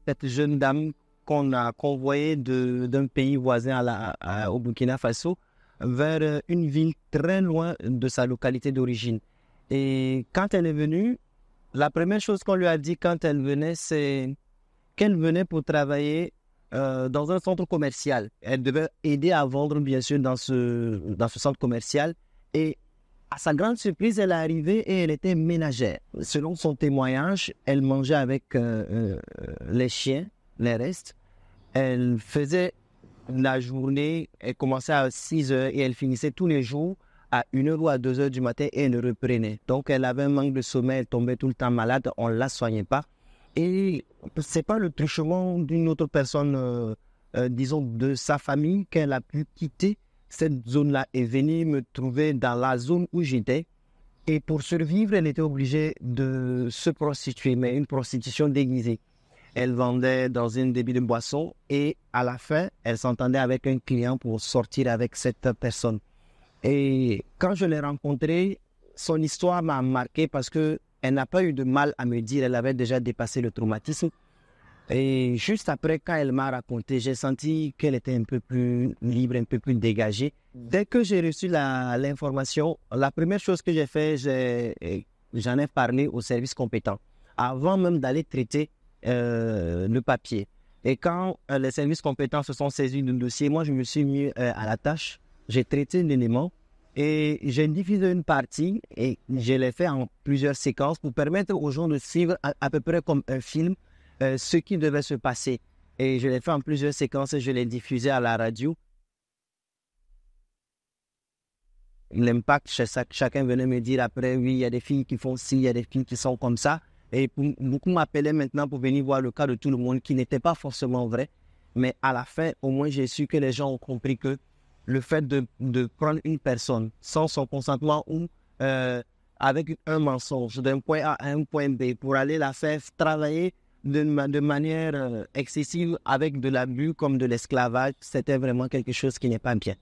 cette jeune dame qu'on a convoyée d'un pays voisin au Burkina Faso vers une ville très loin de sa localité d'origine. Et quand elle est venue, la première chose qu'on lui a dit quand elle venait, c'est qu'elle venait pour travailler dans un centre commercial. Elle devait aider à vendre, bien sûr, dans ce centre commercial. Et à sa grande surprise, elle est arrivée et elle était ménagère. Selon son témoignage, elle mangeait avec les chiens, les restes. Elle faisait la journée, elle commençait à 6 heures et elle finissait tous les jours à 1 heure ou à 2 heures du matin et elle reprenait. Donc, elle avait un manque de sommeil, elle tombait tout le temps malade, on ne la soignait pas. Et ce n'est pas le truchement d'une autre personne, disons, de sa famille qu'elle a pu quitter cette zone-là et venir me trouver dans la zone où j'étais. Et pour survivre, elle était obligée de se prostituer, mais une prostitution déguisée. Elle vendait dans une débit de boisson et à la fin, elle s'entendait avec un client pour sortir avec cette personne. Et quand je l'ai rencontrée, son histoire m'a marqué parce qu'elle n'a pas eu de mal à me dire, elle avait déjà dépassé le traumatisme. Et juste après, quand elle m'a raconté, j'ai senti qu'elle était un peu plus libre, un peu plus dégagée. Dès que j'ai reçu l'information, la première chose que j'ai fait, j'en ai parlé au service compétent, avant même d'aller traiter le papier. Et quand les services compétents se sont saisis du dossier, moi, je me suis mis à la tâche. J'ai traité l'élément et j'ai divisé une partie et je l'ai fait en plusieurs séquences pour permettre aux gens de suivre à peu près comme un film ce qui devait se passer. Et je l'ai fait en plusieurs séquences et je l'ai diffusé à la radio. L'impact, chacun venait me dire après, oui, il y a des filles qui font ci, il y a des filles qui sont comme ça. Et beaucoup m'appelaient maintenant pour venir voir le cas de tout le monde, qui n'était pas forcément vrai. Mais à la fin, au moins, j'ai su que les gens ont compris que le fait de prendre une personne sans son consentement ou avec un mensonge d'un point A à un point B pour aller la faire travailler de manière excessive avec de l'abus comme de l'esclavage, c'était vraiment quelque chose qui n'est pas bien.